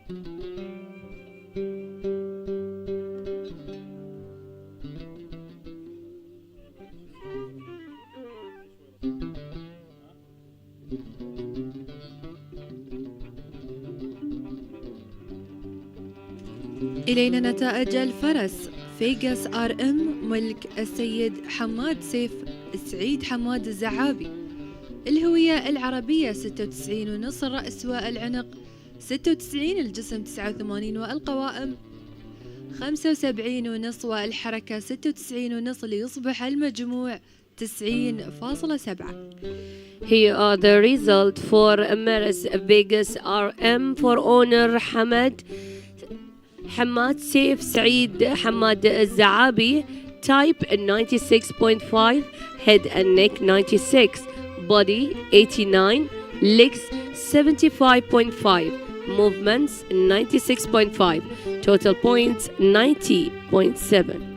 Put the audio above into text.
إلينا نتائج الفرس. فيغاس ار ام ملك السيد حماد سيف سعيد حماد الزعابي. الهوية العربية 96.5، الرأس والعنق 96، الجسم 89، والقوائم 75.5، والحركة 96.5، ليصبح المجموع 90.7. Here are the results for Maris Vegas RM for owner Hamad Saif Saeed Hamad Zaabi. Type 96.5, head and neck 96, body 89, legs 75.5, movements 96.5, total points 90.7.